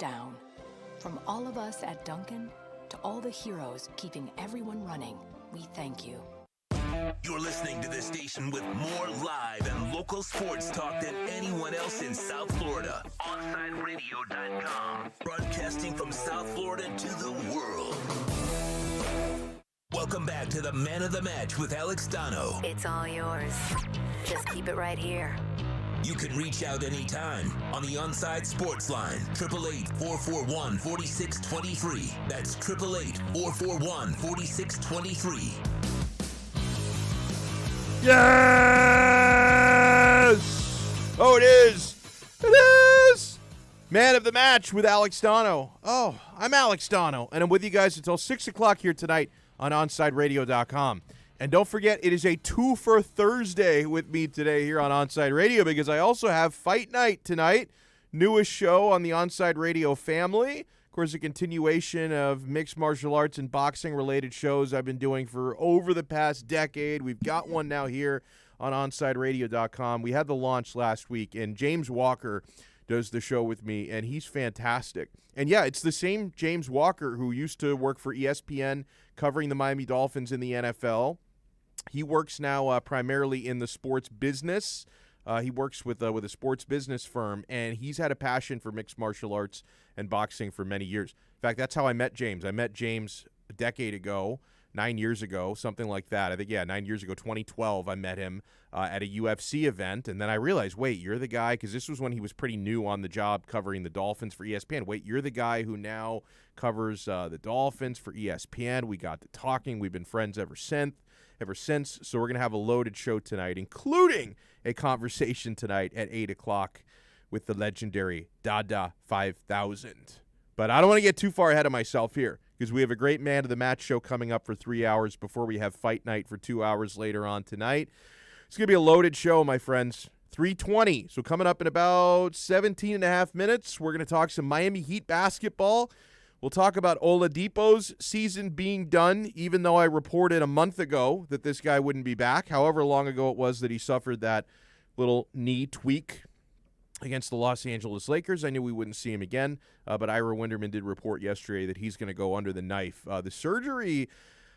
down. From all of us at Dunkin' to all the heroes keeping everyone running, we thank you. You're listening to the station with more live and local sports talk than anyone else in South Florida. OnSideRadio.com. Broadcasting from South Florida to the world. Welcome back to the Man of the Match with Alex Donno. It's all yours. Just keep it right here. You can reach out anytime on the Onside Sports Line, 888-441-4623. That's 888-441-4623. Yes! Oh, it is. It is. Man of the Match with Alex Donno. Oh, I'm Alex Donno, and I'm with you guys until 6 o'clock here tonight on OnSideRadio.com. And don't forget, it is a 2 for Thursday with me today here on Onside Radio because I also have Fight Night tonight, newest show on the Onside Radio family. Of course, a continuation of mixed martial arts and boxing-related shows I've been doing for over the past decade. We've got one now here on OnSideRadio.com. We had the launch last week, and James Walker does the show with me, and he's fantastic. And, yeah, it's the same James Walker who used to work for ESPN covering the Miami Dolphins in the NFL. He works now primarily in the sports business. He works with a sports business firm, and he's had a passion for mixed martial arts and boxing for many years. In fact, that's how I met James. I met James a decade ago, 9 years ago, something like that. I think, 9 years ago, 2012, I met him at a UFC event, and then I realized, wait, you're the guy, because this was when he was pretty new on the job covering the Dolphins for ESPN. Wait, you're the guy who now covers the Dolphins for ESPN. We got to talking. We've been friends ever since. So we're going to have a loaded show tonight, including a conversation tonight at 8 o'clock with the legendary Dada 5000. But I don't want to get too far ahead of myself here because we have a great Man of the Match show coming up for 3 hours before we have Fight Night for 2 hours later on tonight. It's going to be a loaded show, my friends. 3:20. So coming up in about 17 and a half minutes, we're going to talk some Miami Heat basketball. We'll talk about Oladipo's season being done, even though I reported a month ago that this guy wouldn't be back, however long ago it was that he suffered that little knee tweak against the Los Angeles Lakers. I knew we wouldn't see him again, but Ira Winderman did report yesterday that he's going to go under the knife. The surgery,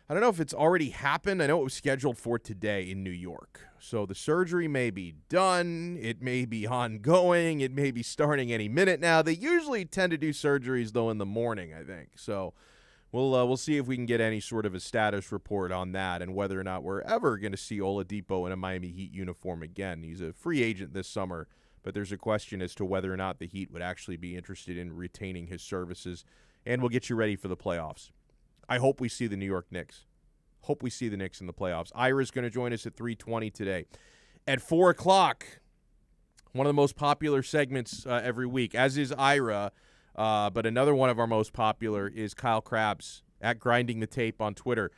I don't know if it's already happened. I know it was scheduled for today in New York. So the surgery may be done. It may be ongoing. It may be starting any minute now. They usually tend to do surgeries, though, in the morning, I think. So we'll see if we can get any sort of a status report on that and whether or not we're ever going to see Oladipo in a Miami Heat uniform again. He's a free agent this summer, but there's a question as to whether or not the Heat would actually be interested in retaining his services. And we'll get you ready for the playoffs. I hope we see the New York Knicks. Hope we see the Knicks in the playoffs. Ira's going to join us at 3:20 today. At 4 o'clock, one of the most popular segments every week, as is Ira, but another one of our most popular is Kyle Krabs at Grinding the Tape on Twitter,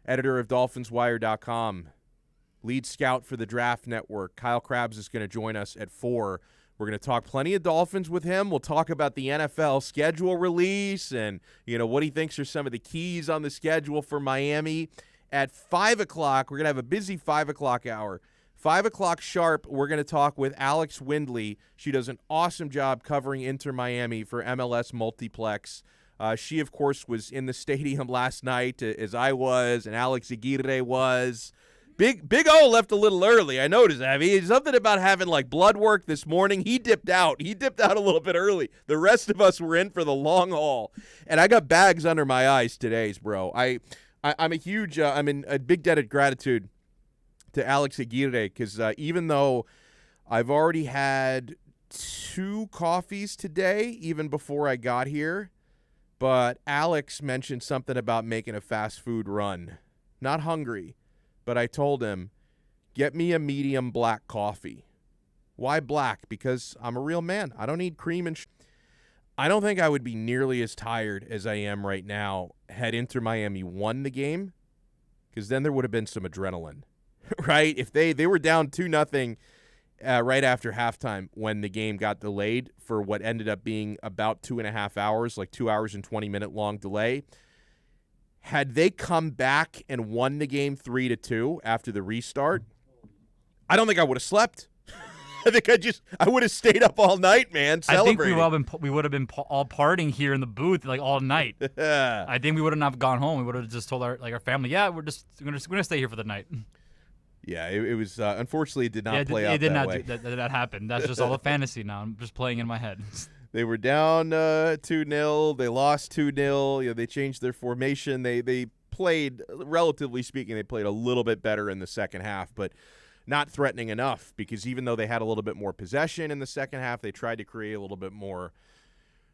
editor of DolphinsWire.com, lead scout for the Draft Network. Kyle Krabs is going to join us at 4. We're going to talk plenty of Dolphins with him. We'll talk about the NFL schedule release and, what he thinks are some of the keys on the schedule for Miami. At 5 o'clock, we're going to have a busy 5 o'clock hour. 5 o'clock sharp, we're going to talk with Alex Windley. She does an awesome job covering Inter Miami for MLS Multiplex. She, of course, was in the stadium last night, as I was, and Alex Aguirre was. Big O left a little early. I noticed that. Something about having blood work this morning. He dipped out. He dipped out a little bit early. The rest of us were in for the long haul. And I got bags under my eyes today, bro. I'm a huge I'm in a big debt of gratitude to Alex Aguirre because even though I've already had 2 coffees today, even before I got here, but Alex mentioned something about making a fast food run. Not hungry. But I told him, get me a medium black coffee. Why black? Because I'm a real man. I don't need cream and I don't think I would be nearly as tired as I am right now had Inter Miami won the game, because then there would have been some adrenaline, right? If they were down 2-0 right after halftime when the game got delayed for what ended up being about 2.5 hours, 2 hours and 20-minute long delay. Had they come back and won the game 3-2 after the restart, I don't think I would have slept. I think I would have stayed up all night, man, celebrating. I think we would have been all partying here in the booth like all night. I think we would not have gone home. We would have just told our family, yeah, we're gonna stay here for the night. Yeah, it was unfortunately it did not play out that way. That did not happen. That's just all a fantasy now. I'm just playing in my head. They were down 2-0. They lost 2-0. They changed their formation. They played, relatively speaking, they played a little bit better in the second half, but not threatening enough, because even though they had a little bit more possession in the second half, they tried to create a little bit more.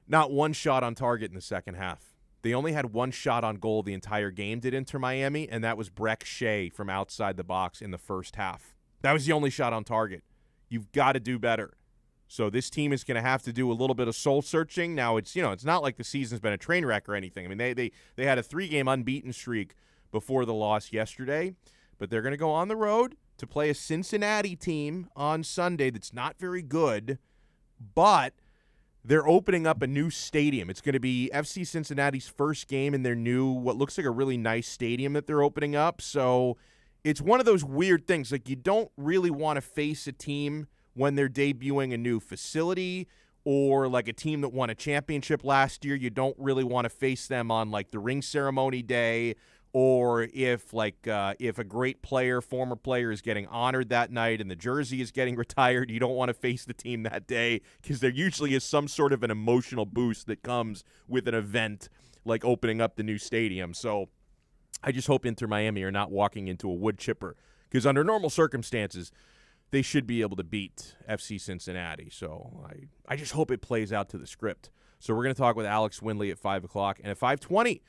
Not one shot on target in the second half. They only had one shot on goal the entire game, did Inter Miami, and that was Breck Shea from outside the box in the first half. That was the only shot on target. You've got to do better. So this team is going to have to do a little bit of soul searching. Now it's not like the season's been a train wreck or anything. I mean, they had a 3-game unbeaten streak before the loss yesterday, but they're going to go on the road to play a Cincinnati team on Sunday that's not very good, but they're opening up a new stadium. It's going to be FC Cincinnati's first game in their new, what looks like a really nice stadium that they're opening up. So it's one of those weird things. Like, you don't really want to face a team when they're debuting a new facility, or like a team that won a championship last year. You don't really want to face them on like the ring ceremony day, or if a great player, former player, is getting honored that night and the jersey is getting retired. You don't want to face the team that day, because there usually is some sort of an emotional boost that comes with an event like opening up the new stadium. So I just hope Inter Miami are not walking into a wood chipper, because under normal circumstances, they should be able to beat FC Cincinnati. So I just hope it plays out to the script. So we're going to talk with Alex Windley at 5 o'clock. And at 5:20,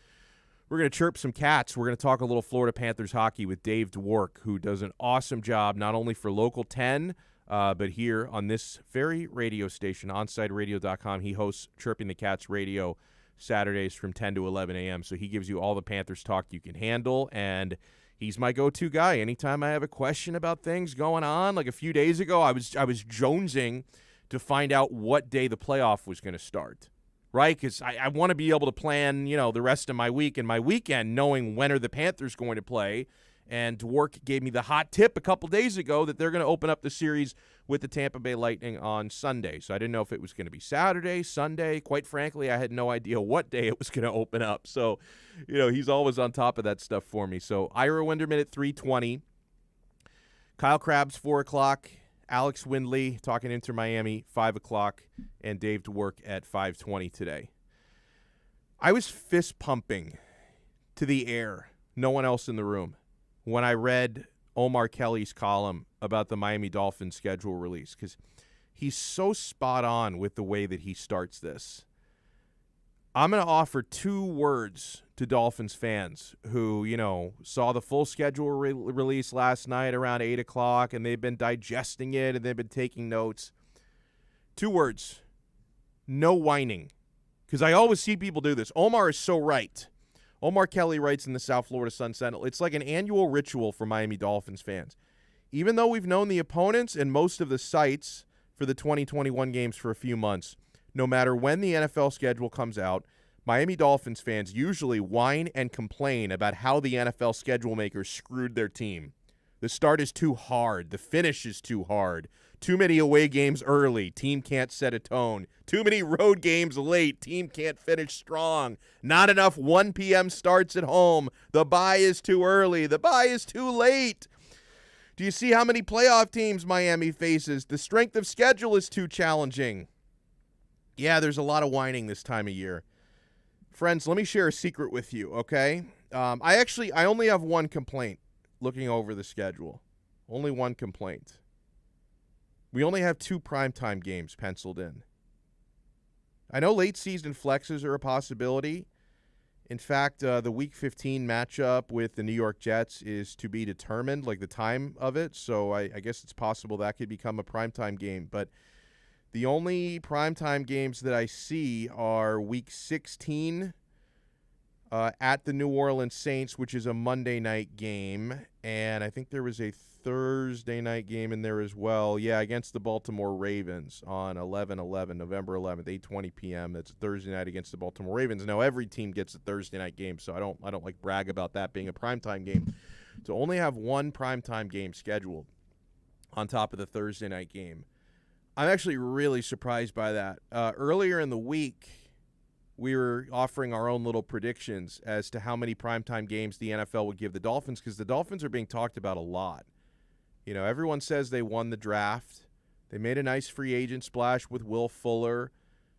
we're going to chirp some cats. We're going to talk a little Florida Panthers hockey with Dave Dwork, who does an awesome job not only for Local 10, but here on this very radio station, OnsideRadio.com. He hosts Chirping the Cats Radio Saturdays from 10 to 11 a.m. So he gives you all the Panthers talk you can handle, and he's my go-to guy. Anytime I have a question about things going on, like a few days ago, I was jonesing to find out what day the playoff was going to start, right? Because I want to be able to plan, the rest of my week and my weekend knowing when are the Panthers going to play. And Dwork gave me the hot tip a couple days ago that they're going to open up the series with the Tampa Bay Lightning on Sunday. So I didn't know if it was going to be Saturday, Sunday. Quite frankly, I had no idea what day it was going to open up. So, he's always on top of that stuff for me. So Ira Winderman at 3:20, Kyle Krabs 4 o'clock, Alex Windley talking Inter Miami 5 o'clock, and Dave Dwork at 5:20 today. I was fist pumping to the air, no one else in the room, when I read Omar Kelly's column about the Miami Dolphins schedule release, because he's so spot on with the way that he starts this. I'm going to offer 2 words to Dolphins fans who, saw the full schedule release last night around 8 o'clock, and they've been digesting it, and they've been taking notes. 2 words: no whining. Because I always see people do this. Omar is so right. Omar Kelly writes in the South Florida Sun Sentinel, it's like an annual ritual for Miami Dolphins fans. Even though we've known the opponents and most of the sites for the 2021 games for a few months, no matter when the NFL schedule comes out, Miami Dolphins fans usually whine and complain about how the NFL schedule makers screwed their team. The start is too hard. The finish is too hard. Too many away games early. Team can't set a tone. Too many road games late. Team can't finish strong. Not enough 1 p.m. starts at home. The bye is too early. The bye is too late. Do you see how many playoff teams Miami faces? The strength of schedule is too challenging. Yeah, there's a lot of whining this time of year. Friends, let me share a secret with you, okay? I only have one complaint looking over the schedule. Only one complaint. We only have 2 primetime games penciled in. I know late season flexes are a possibility. In fact, the Week 15 matchup with the New York Jets is to be determined, like the time of it. So I guess it's possible that could become a primetime game. But the only primetime games that I see are Week 16 at the New Orleans Saints, which is a Monday night game. And I think there was a Thursday night game in there as well. Yeah, against the Baltimore Ravens on November 11th, 8:20 p.m. That's a Thursday night against the Baltimore Ravens. Now, every team gets a Thursday night game, so I don't like brag about that being a primetime game. To only have one primetime game scheduled on top of the Thursday night game I'm actually really surprised by that. Earlier in the week, we were offering our own little predictions as to how many primetime games the NFL would give the Dolphins, because the Dolphins are being talked about a lot. You know, everyone says they won the draft. They made a nice free agent splash with Will Fuller.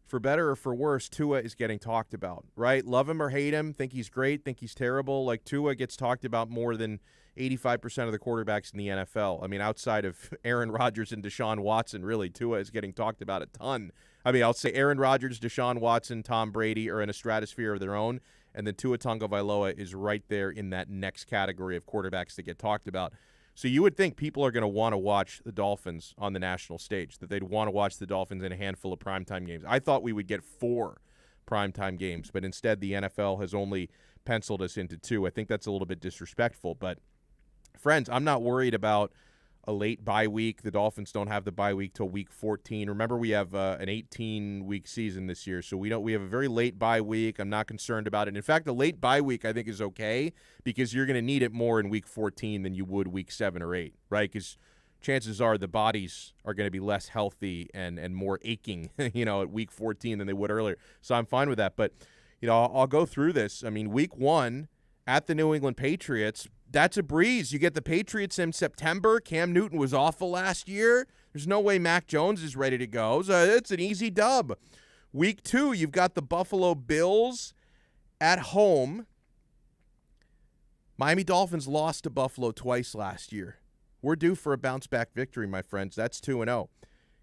For better or for worse, Tua is getting talked about, right? Love him or hate him, think he's great, think he's terrible. Like, Tua gets talked about more than 85% of the quarterbacks in the NFL. I mean, outside of Aaron Rodgers and Deshaun Watson, really, Tua is getting talked about a ton. I mean, I'll say Aaron Rodgers, Deshaun Watson, Tom Brady are in a stratosphere of their own, and then Tua Tagovailoa is right there in that next category of quarterbacks that get talked about. So you would think people are going to want to watch the Dolphins on the national stage, that they'd want to watch the Dolphins in a handful of primetime games. I thought we would get 4 primetime games, but instead the NFL has only penciled us into 2. I think that's a little bit disrespectful. But, friends, I'm not worried about a late bye week. The Dolphins don't have the bye week till week 14. Remember, we have an 18-week season this year, so we have a very late bye week. I'm not concerned about it. In fact, the late bye week I think is okay, because you're going to need it more in week 14 than you would week 7 or 8, right? Because chances are the bodies are going to be less healthy and more aching, at week 14 than they would earlier. So I'm fine with that. But, I'll go through this. I mean, week 1 at the New England Patriots, that's a breeze. You get the Patriots in September. Cam Newton was awful last year. There's no way Mac Jones is ready to go. So it's an easy dub. Week 2, you've got the Buffalo Bills at home. Miami Dolphins lost to Buffalo twice last year. We're due for a bounce-back victory, my friends. That's 2-0.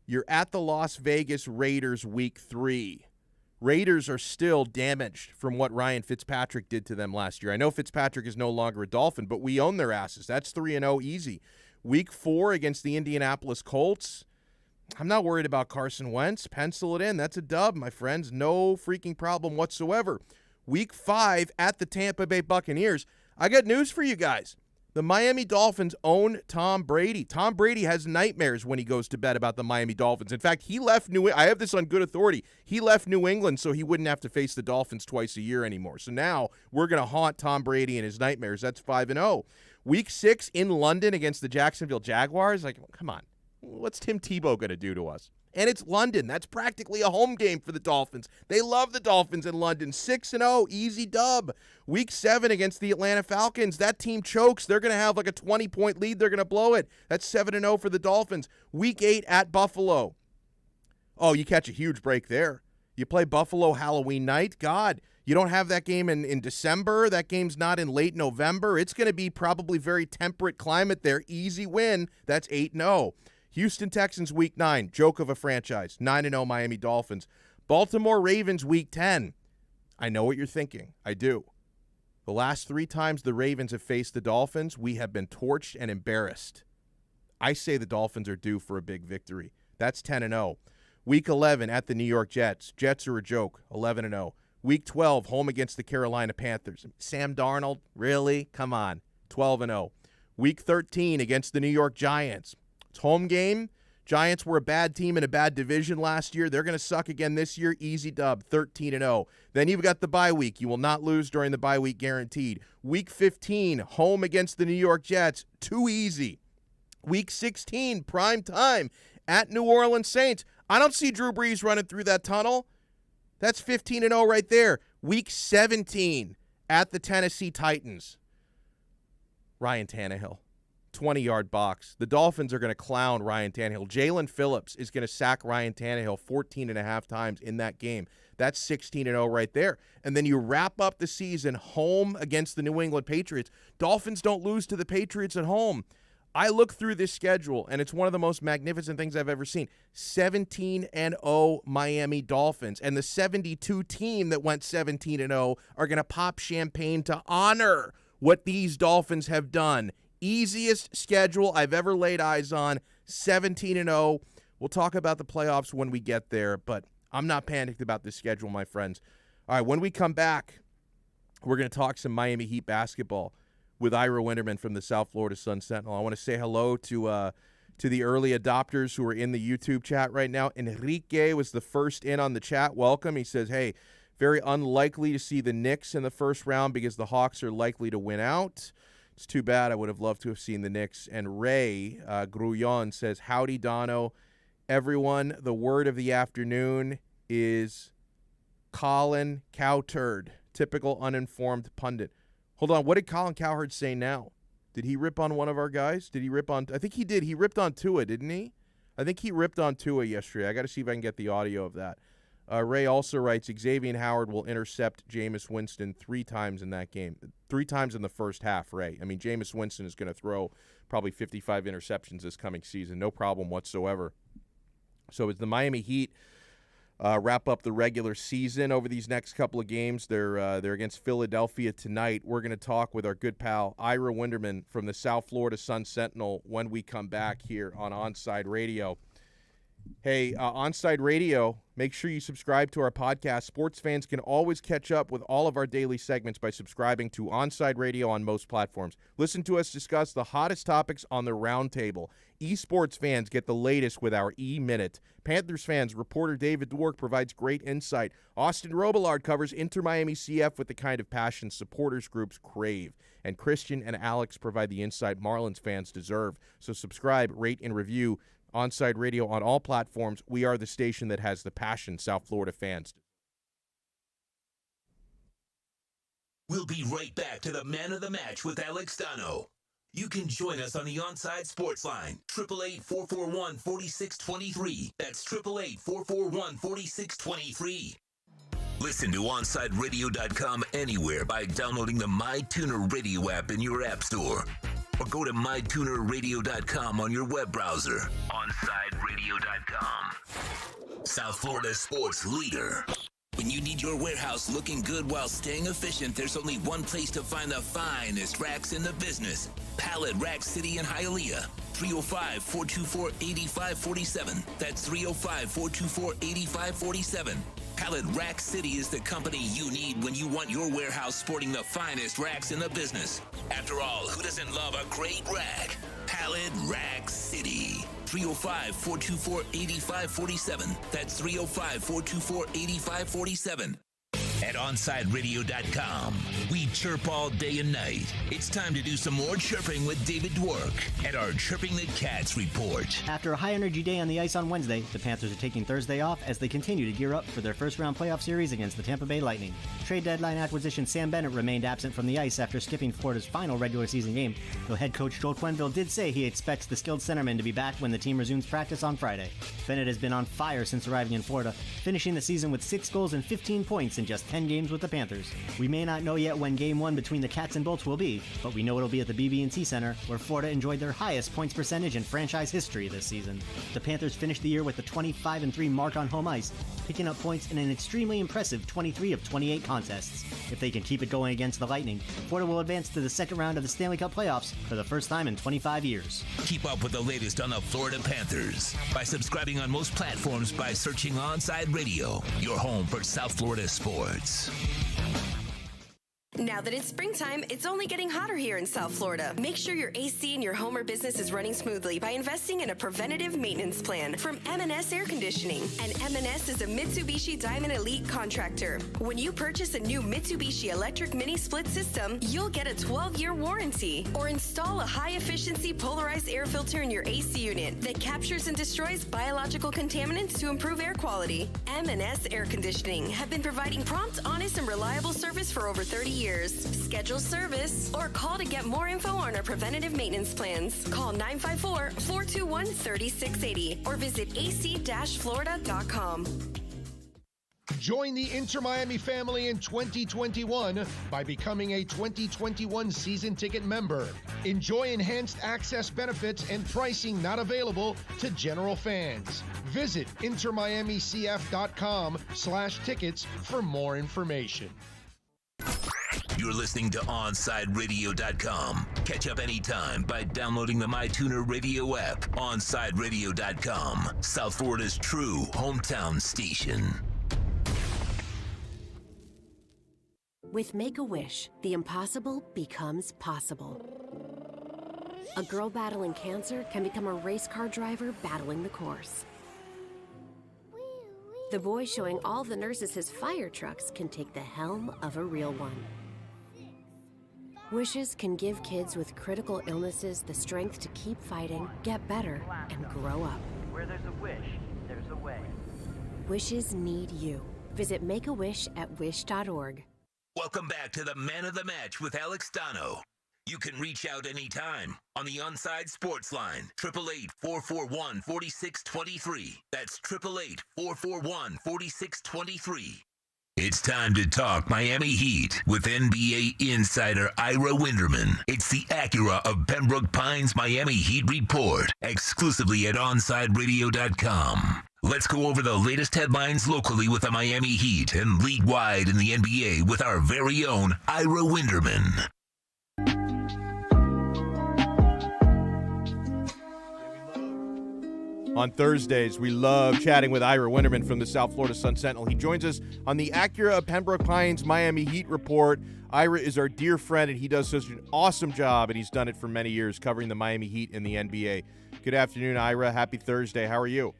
You're at the Las Vegas Raiders week 3. Raiders are still damaged from what Ryan Fitzpatrick did to them last year. I know Fitzpatrick is no longer a Dolphin, but we own their asses. That's 3-0 easy. Week 4 against the Indianapolis Colts. I'm not worried about Carson Wentz. Pencil it in. That's a dub, my friends. No freaking problem whatsoever. Week 5 at the Tampa Bay Buccaneers. I got news for you guys. The Miami Dolphins own Tom Brady. Tom Brady has nightmares when he goes to bed about the Miami Dolphins. In fact, he left I have this on good authority. He left New England so he wouldn't have to face the Dolphins twice a year anymore. So now we're going to haunt Tom Brady and his nightmares. That's 5-0. Week 6 in London against the Jacksonville Jaguars. Like, come on. What's Tim Tebow going to do to us? And it's London. That's practically a home game for the Dolphins. They love the Dolphins in London. 6-0, easy dub. Week 7 against the Atlanta Falcons. That team chokes. They're going to have like a 20-point lead. They're going to blow it. That's 7-0 for the Dolphins. Week 8 at Buffalo. Oh, you catch a huge break there. You play Buffalo Halloween night. God, you don't have that game in December. That game's not in late November. It's going to be probably very temperate climate there. Easy win. That's 8-0. Houston Texans week 9, joke of a franchise, 9-0 Miami Dolphins. Baltimore Ravens week 10. I know what you're thinking. I do. The last 3 times the Ravens have faced the Dolphins, we have been torched and embarrassed. I say the Dolphins are due for a big victory. That's 10-0. Week 11 at the New York Jets. Jets are a joke, 11-0. Week 12, home against the Carolina Panthers. Sam Darnold, really? Come on, 12-0. Week 13 against the New York Giants. It's home game. Giants were a bad team in a bad division last year. They're going to suck again this year. Easy dub, 13-0. Then you've got the bye week. You will not lose during the bye week, guaranteed. Week 15, home against the New York Jets. Too easy. Week 16, prime time at New Orleans Saints. I don't see Drew Brees running through that tunnel. That's 15-0 right there. Week 17 at the Tennessee Titans. Ryan Tannehill. 20-yard box. The Dolphins are going to clown Ryan Tannehill. Jalen Phillips is going to sack Ryan Tannehill 14.5 times in that game. That's 16-0 right there. And then you wrap up the season home against the New England Patriots. Dolphins don't lose to the Patriots at home. I look through this schedule, and it's one of the most magnificent things I've ever seen. 17-0 Miami Dolphins. And the 72 team that went 17-0 are going to pop champagne to honor what these Dolphins have done. Easiest schedule I've ever laid eyes on, 17-0. We'll talk about the playoffs when we get there, but I'm not panicked about this schedule, my friends. All right, when we come back, we're going to talk some Miami Heat basketball with Ira Winterman from the South Florida Sun Sentinel. I want to say hello to the early adopters who are in the YouTube chat right now. Enrique was the first in on the chat. Welcome. He says, hey, very unlikely to see the Knicks in the first round because the Hawks are likely to win out. It's too bad. I would have loved to have seen the Knicks. And Ray Grullon says, howdy, Donno. everyone, the word of the afternoon is Colin Cowherd, typical uninformed pundit. Hold on, what did Colin Cowherd say now? Did he rip on one of our guys? Did he rip on? I think he did. He ripped on Tua, didn't he? I think he ripped on Tua yesterday. I got to see if I can get the audio of that. Ray also writes, Xavier Howard will intercept Jameis Winston 3 times in that game. 3 times in the first half, Ray. I mean, Jameis Winston is going to throw probably 55 interceptions this coming season. No problem whatsoever. So as the Miami Heat wrap up the regular season over these next couple of games, they're against Philadelphia tonight. We're going to talk with our good pal Ira Winderman from the South Florida Sun-Sentinel when we come back here on Onside Radio. Hey, Onside Radio, make sure you subscribe to our podcast. Sports fans can always catch up with all of our daily segments by subscribing to Onside Radio on most platforms. Listen to us discuss the hottest topics on the roundtable. Esports fans get the latest with our E-Minute. Panthers fans, reporter David Dwork provides great insight. Austin Robillard covers Inter-Miami CF with the kind of passion supporters groups crave. And Christian and Alex provide the insight Marlins fans deserve. So subscribe, rate, and review Onside Radio on all platforms. We are the station that has the passion South Florida fans. We'll be right back to the man of the match with Alex Donno. You can join us on the Onside Sports Line, 888-441-4623. That's 888-441-4623. Listen to OnsideRadio.com anywhere by downloading the MyTuner Radio app in your app store. Or go to MyTunerRadio.com on your web browser. OnsideRadio.com. South Florida sports leader. When you need your warehouse looking good while staying efficient, there's only one place to find the finest racks in the business. Pallet Rack City in Hialeah. 305-424-8547. That's 305-424-8547. Pallet Rack City is the company you need when you want your warehouse sporting the finest racks in the business. After all, who doesn't love a great rack? Pallet Rack City. 305-424-8547. That's 305-424-8547. At OnsideRadio.com, we chirp all day and night. It's time to do some more chirping with David Dwork at our Chirping the Cats report. After a high-energy day on the ice on Wednesday, the Panthers are taking Thursday off as they continue to gear up for their first-round playoff series against the Tampa Bay Lightning. Trade deadline acquisition Sam Bennett remained absent from the ice after skipping Florida's final regular season game, though head coach Joel Quenneville did say he expects the skilled centerman to be back when the team resumes practice on Friday. Bennett has been on fire since arriving in Florida, finishing the season with 6 goals and 15 points in just 10 games with the Panthers. We may not know yet when Game 1 between the Cats and Bolts will be, but we know it'll be at the BB&T Center, where Florida enjoyed their highest points percentage in franchise history this season. The Panthers finished the year with a 25-3 mark on home ice, picking up points in an extremely impressive 23 of 28 contests. If they can keep it going against the Lightning, Florida will advance to the second round of the Stanley Cup playoffs for the first time in 25 years. Keep up with the latest on the Florida Panthers by subscribing on most platforms by searching Onside Radio, your home for South Florida sports. Now that it's springtime, it's only getting hotter here in South Florida. Make sure your AC in your home or business is running smoothly by investing in a preventative maintenance plan from M&S Air Conditioning. And M&S is a Mitsubishi Diamond Elite contractor. When you purchase a new Mitsubishi electric mini split system, you'll get a 12-year warranty. Or install a high-efficiency polarized air filter in your AC unit that captures and destroys biological contaminants to improve air quality. M&S Air Conditioning have been providing prompt, honest, and reliable service for over 30 years. Schedule service or call to get more info on our preventative maintenance plans. Call 954-421-3680 or visit ac-florida.com. Join the Inter-Miami family in 2021 by becoming a 2021 season ticket member. Enjoy enhanced access benefits and pricing not available to general fans. Visit intermiamicf.com/tickets for more information. You're listening to OnsideRadio.com. Catch up anytime by downloading the MyTuner Radio app. OnsideRadio.com, South Florida's true hometown station. With Make-A-Wish, the impossible becomes possible. A girl battling cancer can become a race car driver battling the course. The boy showing all the nurses his fire trucks can take the helm of a real one. Wishes can give kids with critical illnesses the strength to keep fighting, get better, and grow up. Where there's a wish, there's a way. Wishes need you. Visit Make-A-Wish at wish.org. Welcome back to the Man of the Match with Alex Donno. You can reach out anytime on the Onside Sports Line, 888-441-4623. That's 888-441-4623. It's time to talk Miami Heat with NBA insider Ira Winderman. It's the Acura of Pembroke Pines Miami Heat Report, exclusively at OnsideRadio.com. Let's go over the latest headlines locally with the Miami Heat and league-wide in the NBA with our very own Ira Winderman. On Thursdays, we love chatting with Ira Winderman from the South Florida Sun-Sentinel. He joins us on the Acura of Pembroke Pines Miami Heat Report. Ira is our dear friend, and he does such an awesome job, and he's done it for many years, covering the Miami Heat in the NBA. Good afternoon, Ira. Happy Thursday. How are you?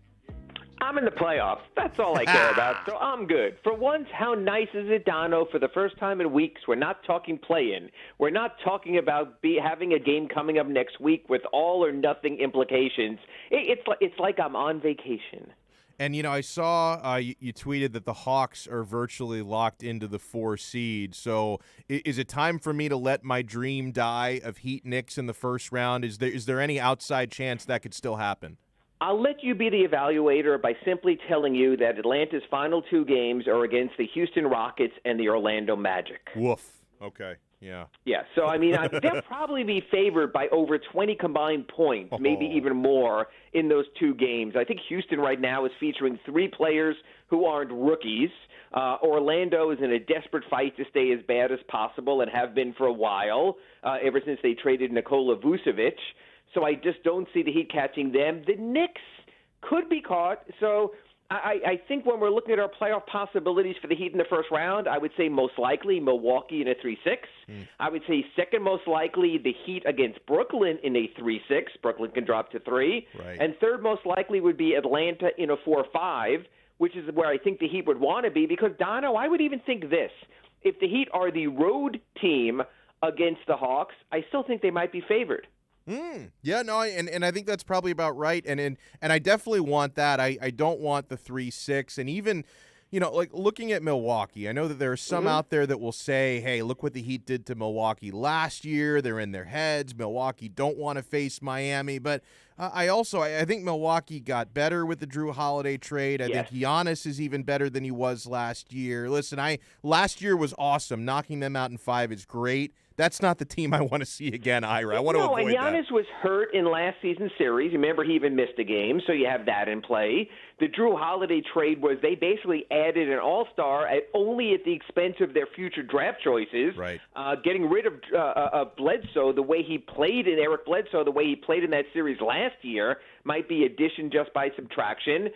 I'm in the playoffs. That's all I care about, so I'm good. For once, how nice is it, Donno? For the first time in weeks, we're not talking play-in. We're not talking about having a game coming up next week with all-or-nothing implications. It's like I'm on vacation. And, you know, I saw you tweeted that the Hawks are virtually locked into the 4 seed. So is it time for me to let my dream die of Heat Knicks in the first round? Is there any outside chance that could still happen? I'll let you be the evaluator by simply telling you that Atlanta's final 2 games are against the Houston Rockets and the Orlando Magic. Woof. Okay. Yeah. Yeah. So, I mean, they'll probably be favored by over 20 combined points, maybe even more, in those 2 games. I think Houston right now is featuring 3 players who aren't rookies. Orlando is in a desperate fight to stay as bad as possible and have been for a while, ever since they traded Nikola Vucevic. So I just don't see the Heat catching them. The Knicks could be caught. So I think when we're looking at our playoff possibilities for the Heat in the first round, I would say most likely Milwaukee in a 3-6. I would say second most likely the Heat against Brooklyn in a 3-6. Brooklyn can drop to 3. Right. And third most likely would be Atlanta in a 4-5, which is where I think the Heat would want to be. Because, Donno, I would even think this. If the Heat are the road team against the Hawks, I still think they might be favored. Yeah, no, and I think that's probably about right, and I definitely want that. I don't want the 3-6, and even, you know, like looking at Milwaukee, I know that there are some out there that will say, hey, look what the Heat did to Milwaukee last year. They're in their heads. Milwaukee don't want to face Miami, but I think Milwaukee got better with the Drew Holiday trade. I think Giannis is even better than he was last year. Listen, last year was awesome. Knocking them out in 5 is great. That's not the team I want to see again, Ira. I want to avoid and Giannis that. was hurt in last season's series. Remember, he even missed a game, so you have that in play. The Drew Holiday trade was they basically added an all-star only at the expense of their future draft choices. Right. Getting rid of Bledsoe the way he played in Eric Bledsoe, the way he played in that series last year, might be addition just by subtraction.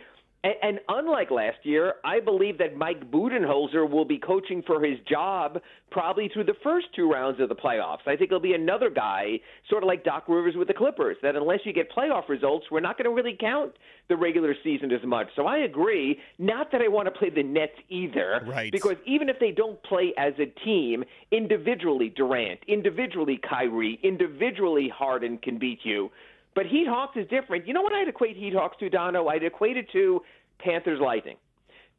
And unlike last year, I believe that Mike Budenholzer will be coaching for his job probably through the first 2 rounds of the playoffs. I think he'll be another guy, sort of like Doc Rivers with the Clippers, that unless you get playoff results, we're not going to really count the regular season as much. So I agree, not that I want to play the Nets either, right, because even if they don't play as a team, individually Durant, individually Kyrie, individually Harden can beat you. But Heat Hawks is different. You know what I'd equate Heat Hawks to, Donno? I'd equate it to Panthers Lightning.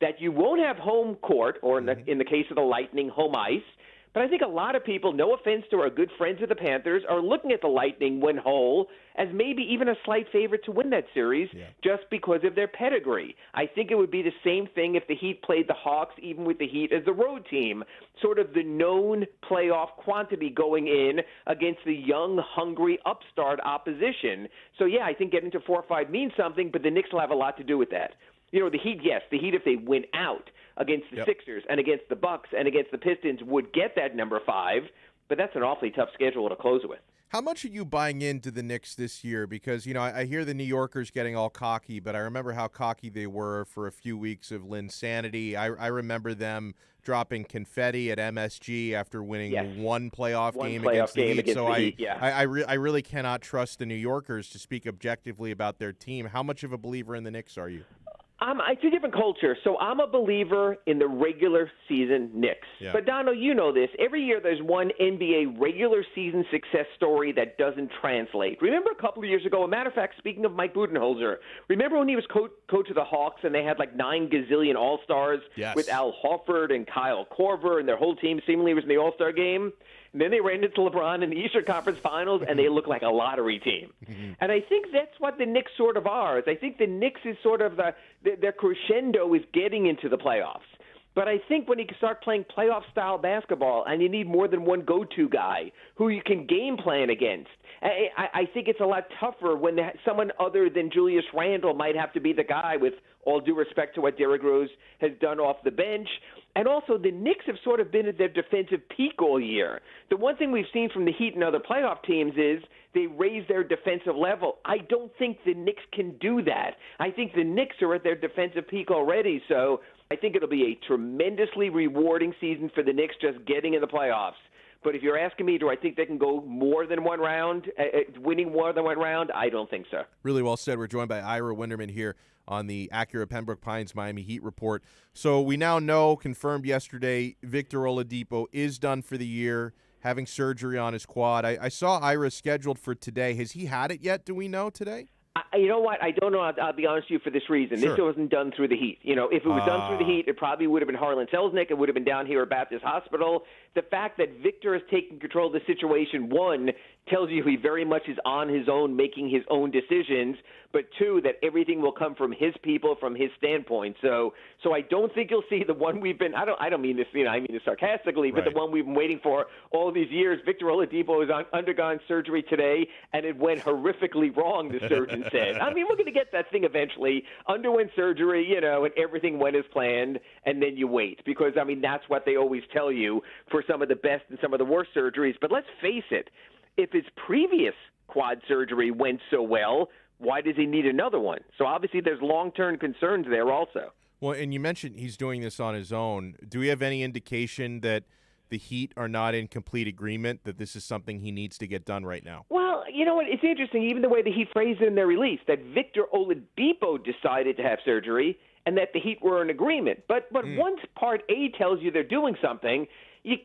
That you won't have home court, or in the case of the Lightning, home ice. But I think a lot of people, no offense to our good friends of the Panthers, are looking at the Lightning when whole as maybe even a slight favorite to win that series just because of their pedigree. I think it would be the same thing if the Heat played the Hawks, even with the Heat as the road team, sort of the known playoff quantity going in against the young, hungry, upstart opposition. So, yeah, I think getting to 4-5 means something, but the Knicks will have a lot to do with that. You know, the Heat, yes, the Heat, if they win out against the Sixers and against the Bucks and against the Pistons, would get that number 5, but that's an awfully tough schedule to close with. How much are you buying into the Knicks this year? Because, you know, I hear the New Yorkers getting all cocky, but I remember how cocky they were for a few weeks of Linsanity. I remember them dropping confetti at MSG after winning one playoff game against the Heat. So I really cannot trust the New Yorkers to speak objectively about their team. How much of a believer in the Knicks are you? It's a different culture. So I'm a believer in the regular season Knicks. Yeah. But, Donno, you know this. Every year there's one NBA regular season success story that doesn't translate. Remember a couple of years ago, a matter of fact, speaking of Mike Budenholzer, remember when he was coach of the Hawks and they had like 9 gazillion All-Stars with Al Horford and Kyle Korver, and their whole team seemingly was in the All-Star game? And then they ran into LeBron in the Eastern Conference Finals, and they look like a lottery team. And I think that's what the Knicks sort of are. I think the Knicks is sort of their crescendo is getting into the playoffs. But I think when you start playing playoff-style basketball and you need more than one go-to guy who you can game plan against, I think it's a lot tougher when someone other than Julius Randle might have to be the guy, with all due respect to what Derrick Rose has done off the bench. And also, the Knicks have sort of been at their defensive peak all year. The one thing we've seen from the Heat and other playoff teams is they raise their defensive level. I don't think the Knicks can do that. I think the Knicks are at their defensive peak already, so I think it'll be a tremendously rewarding season for the Knicks just getting in the playoffs. But if you're asking me, do I think they can go more than one round, winning more than one round? I don't think so. Really well said. We're joined by Ira Winderman here on the Acura Pembroke Pines Miami Heat report. So we now know, confirmed yesterday, Victor Oladipo is done for the year, having surgery on his quad. I saw Ira scheduled for today. Has he had it yet? Do we know today? You know what? I don't know. I'll be honest with you for this reason. Sure. This wasn't done through the Heat. If it was done through the Heat, it probably would have been Harlan Selznick. It would have been down here at Baptist Hospital. The fact that Victor has taken control of the situation, one, tells you he very much is on his own, making his own decisions, but two, that everything will come from his people, from his standpoint. So I don't think you'll see the one we've been, I don't mean this, I mean this sarcastically, but the one we've been waiting for all these years. Victor Oladipo has undergone surgery today, and it went horrifically wrong, the surgeon said. I mean, we're going to get that thing eventually. Underwent surgery, and everything went as planned, and then you wait. Because, I mean, that's what they always tell you for some of the best and some of the worst surgeries. But let's face it, if his previous quad surgery went so well, why does he need another one? So obviously there's long-term concerns there also. Well, and you mentioned he's doing this on his own. Do we have any indication that the Heat are not in complete agreement that this is something he needs to get done right now? Well, you know what? It's interesting, even the way the Heat phrased it in their release, that Victor Oladipo decided to have surgery and that the Heat were in agreement. But once Part A tells you they're doing something,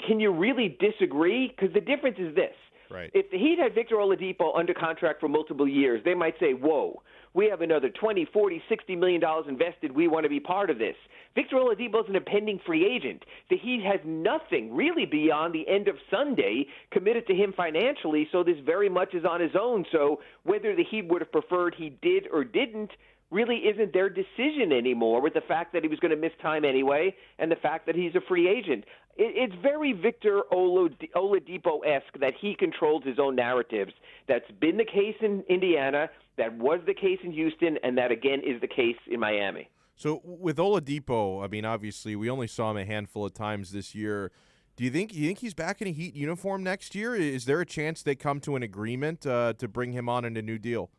can you really disagree? Because the difference is this. Right. If the Heat had Victor Oladipo under contract for multiple years, they might say, whoa, we have another $20, $40, $60 million invested. We want to be part of this. Victor Oladipo is an impending free agent. The Heat has nothing really beyond the end of Sunday committed to him financially, so this very much is on his own. So whether the Heat would have preferred he did or didn't really isn't their decision anymore, with the fact that he was going to miss time anyway and the fact that he's a free agent. It's very Victor Oladipo-esque that he controls his own narratives. That's been the case in Indiana, that was the case in Houston, and that, again, is the case in Miami. So with Oladipo, I mean, obviously, we only saw him a handful of times this year. Do you think he's back in a Heat uniform next year? Is there a chance they come to an agreement to bring him on in a new deal?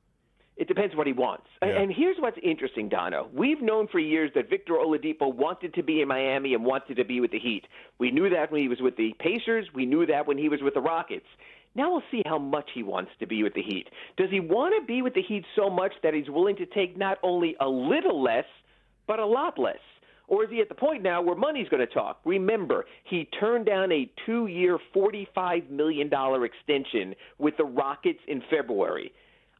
It depends what he wants. Yeah. And here's what's interesting, Donno. We've known for years that Victor Oladipo wanted to be in Miami and wanted to be with the Heat. We knew that when he was with the Pacers. We knew that when he was with the Rockets. Now we'll see how much he wants to be with the Heat. Does he want to be with the Heat so much that he's willing to take not only a little less, but a lot less? Or is he at the point now where money's going to talk? Remember, he turned down a 2-year, $45 million extension with the Rockets in February.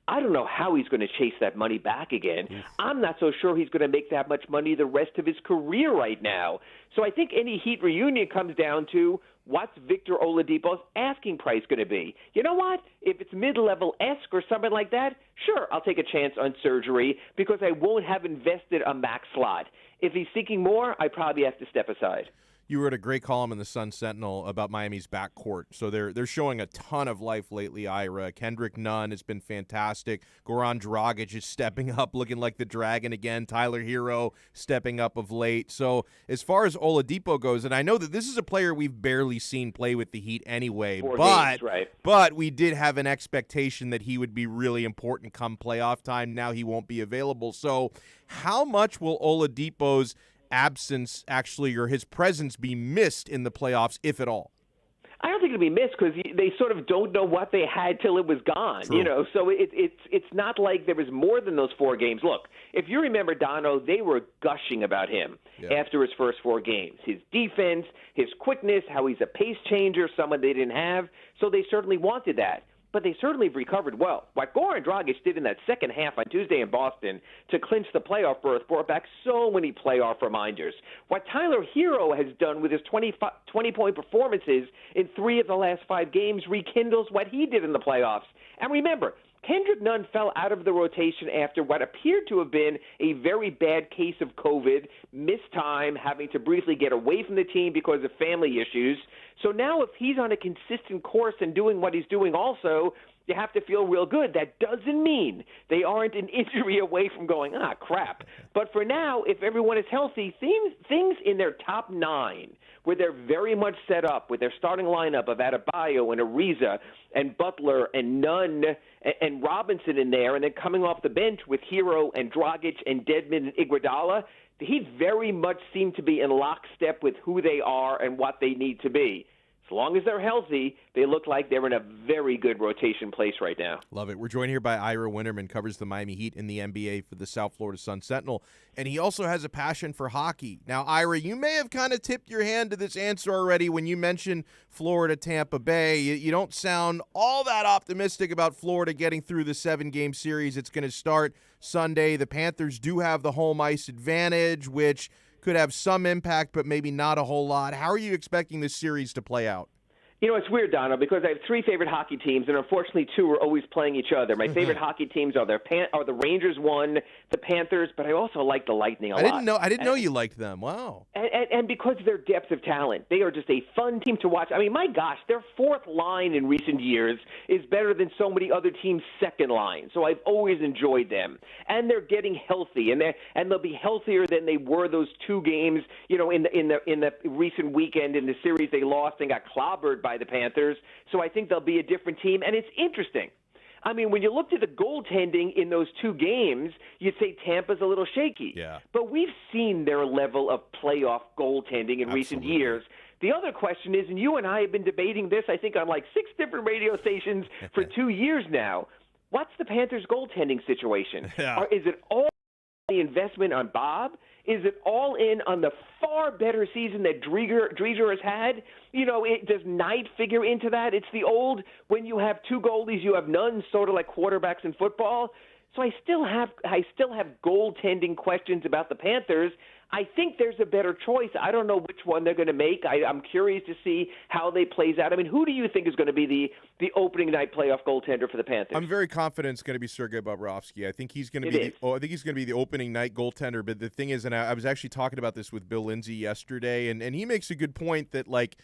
I don't know how he's going to chase that money back again. I'm not so sure he's going to make that much money the rest of his career right now. So I think any Heat reunion comes down to what's Victor Oladipo's asking price going to be. You know what? If it's mid-level-esque or something like that, sure, I'll take a chance on surgery because I won't have invested a max slot. If he's seeking more, I probably have to step aside. You wrote a great column in the Sun Sentinel about Miami's backcourt. So they're showing a ton of life lately, Ira. Kendrick Nunn has been fantastic. Goran Dragic is stepping up, looking like the Dragon again. Tyler Hero stepping up of late. So as far as Oladipo goes, and I know that this is a player we've barely seen play with the Heat anyway, but we did have an expectation that he would be really important come playoff time. Now he won't be available. So how much will Oladipo's absence actually, or his presence, be missed in the playoffs, if at all? I don't think going to be missed because they sort of don't know what they had till it was gone. True. So it's not like there was more than those 4 games. Look, if you remember Donno, they were gushing about him after his first 4 games. His defense, his quickness, how he's a pace changer, someone they didn't have. So they certainly wanted that. But they certainly have recovered well. What Goran Dragic did in that second half on Tuesday in Boston to clinch the playoff berth brought back so many playoff reminders. What Tyler Hero has done with his 20-point performances in 3 of the last 5 games rekindles what he did in the playoffs. And remember, Kendrick Nunn fell out of the rotation after what appeared to have been a very bad case of COVID, missed time, having to briefly get away from the team because of family issues. So now if he's on a consistent course and doing what he's doing also, you have to feel real good. That doesn't mean they aren't an injury away from going, crap. But for now, if everyone is healthy, things in their top 9, where they're very much set up with their starting lineup of Adebayo and Ariza and Butler and Nunn and Robinson in there, and then coming off the bench with Hero and Dragic and Dedmon and Iguodala, he very much seem to be in lockstep with who they are and what they need to be. As long as they're healthy, they look like they're in a very good rotation place right now. Love it. We're joined here by Ira Winterman, covers the Miami Heat in the NBA for the South Florida Sun-Sentinel, and he also has a passion for hockey. Now, Ira, you may have kind of tipped your hand to this answer already when you mentioned Florida-Tampa Bay. You don't sound all that optimistic about Florida getting through the 7-game series. It's going to start Sunday. The Panthers do have the home ice advantage, which could have some impact, but maybe not a whole lot. How are you expecting this series to play out? It's weird, Donno, because I have 3 favorite hockey teams, and unfortunately 2 are always playing each other. My favorite hockey teams are the Rangers, the Panthers, but I also like the Lightning a lot. I didn't know you liked them. Wow. And because of their depth of talent, they are just a fun team to watch. I mean, my gosh, their 4th line in recent years is better than so many other teams' 2nd line. So I've always enjoyed them, and they're getting healthy, and they'll be healthier than they were those 2 games. In the recent weekend in the series they lost and got clobbered by the Panthers. So I think they'll be a different team, and it's interesting. I mean, when you looked at the goaltending in those 2 games, you'd say Tampa's a little shaky. Yeah. But we've seen their level of playoff goaltending in recent years. The other question is, and you and I have been debating this, I think, on like 6 different radio stations for 2 years now, what's the Panthers' goaltending situation? Yeah. Is it all the investment on Bob? Is it all in on the far better season that Drieger has had? Does Knight figure into that? It's the old, when you have 2 goalies, you have none, sort of like quarterbacks in football. So I still have goaltending questions about the Panthers. I think there's a better choice. I don't know which one they're going to make. I'm curious to see how they plays out. I mean, who do you think is going to be the opening night playoff goaltender for the Panthers? I'm very confident it's going to be Sergei Bobrovsky. I think he's going to be the opening night goaltender. But the thing is, and I was actually talking about this with Bill Lindsay yesterday, and he makes a good point that, like,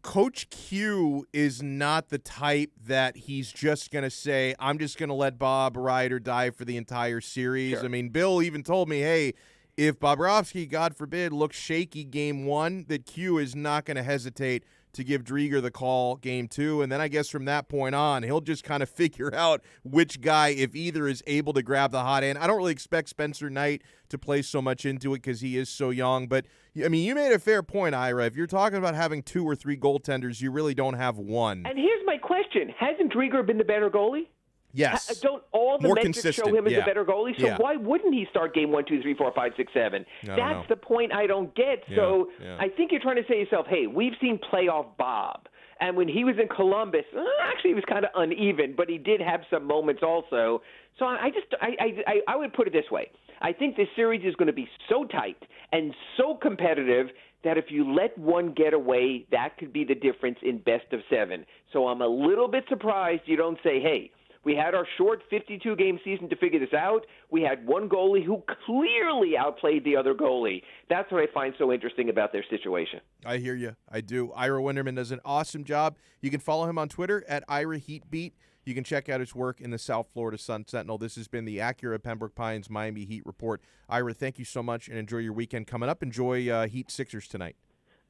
Coach Q is not the type that he's just going to say, I'm just going to let Bob ride or die for the entire series. Sure. I mean, Bill even told me, hey, if Bobrovsky, God forbid, looks shaky game 1, that Q is not going to hesitate to give Drieger the call game 2. And then I guess from that point on, he'll just kind of figure out which guy, if either, is able to grab the hot hand. I don't really expect Spencer Knight to play so much into it because he is so young. But, I mean, you made a fair point, Ira. If you're talking about having 2 or 3 goaltenders, you really don't have one. And here's my question. Hasn't Drieger been the better goalie? Yes. Don't all the more metrics consistent. show him as yeah. a better goalie? So why wouldn't he start game 1, 2, 3, 4, 5, 6, 7? That's the point I don't get. So I think you're trying to say to yourself, hey, we've seen playoff Bob. And when he was in Columbus, actually he was kind of uneven, but he did have some moments also. So I would put it this way. I think this series is going to be so tight and so competitive that if you let one get away, that could be the difference in best of 7. So I'm a little bit surprised you don't say, hey, we had our short 52-game season to figure this out. We had one goalie who clearly outplayed the other goalie. That's what I find so interesting about their situation. I hear you. I do. Ira Winterman does an awesome job. You can follow him on Twitter at IraHeatBeat. You can check out his work in the South Florida Sun-Sentinel. This has been the Acura Pembroke Pines Miami Heat Report. Ira, thank you so much, and enjoy your weekend coming up. Enjoy Heat Sixers tonight.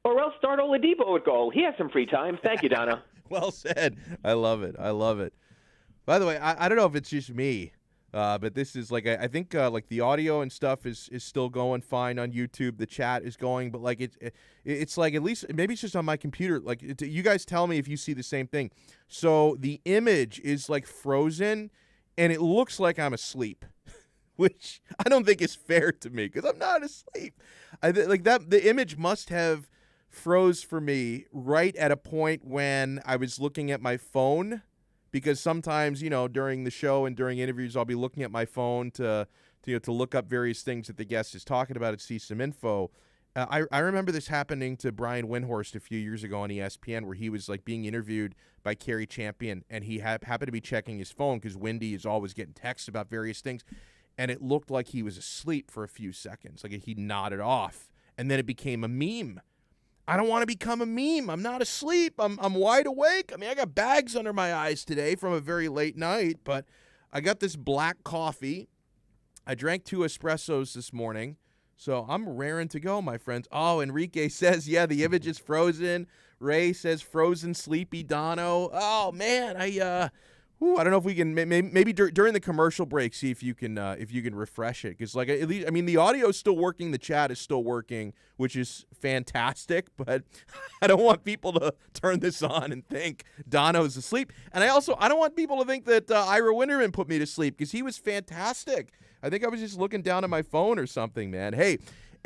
Or else start Oladipo at goal. He has some free time. Thank you, Donno. Well said. I love it. I love it. By the way, I don't know if it's just me, But this is like I think like the audio and stuff is still going fine on YouTube. The chat is going, but like it's like at least maybe it's just on my computer. Like you guys tell me if you see the same thing. So the image is like frozen, and it looks like I'm asleep, which I don't think is fair to me because I'm not asleep. Like that the image must have froze for me right at a point when I was looking at my phone. Because sometimes, during the show and during interviews, I'll be looking at my phone to look up various things that the guest is talking about and see some info. I remember this happening to Brian Windhorst a few years ago on ESPN where he was like being interviewed by Kerry Champion, and he happened to be checking his phone because Wendy is always getting texts about various things, and it looked like he was asleep for a few seconds. Like he nodded off, and then it became a meme. I don't want to become a meme. I'm not asleep. I'm wide awake. I mean, I got bags under my eyes today from a very late night, but I got this black coffee. I drank 2 espressos this morning, so I'm raring to go, my friends. Oh, Enrique says, yeah, the image is frozen. Ray says, frozen sleepy Donno. Oh, man, I don't know if we can maybe during the commercial break see if you can refresh it because like at least the audio is still working, the chat is still working, which is fantastic. But I don't want people to turn this on and think Donno's asleep, and I don't want people to think that Ira Winterman put me to sleep because he was fantastic. I think I was just looking down at my phone or something, man. Hey,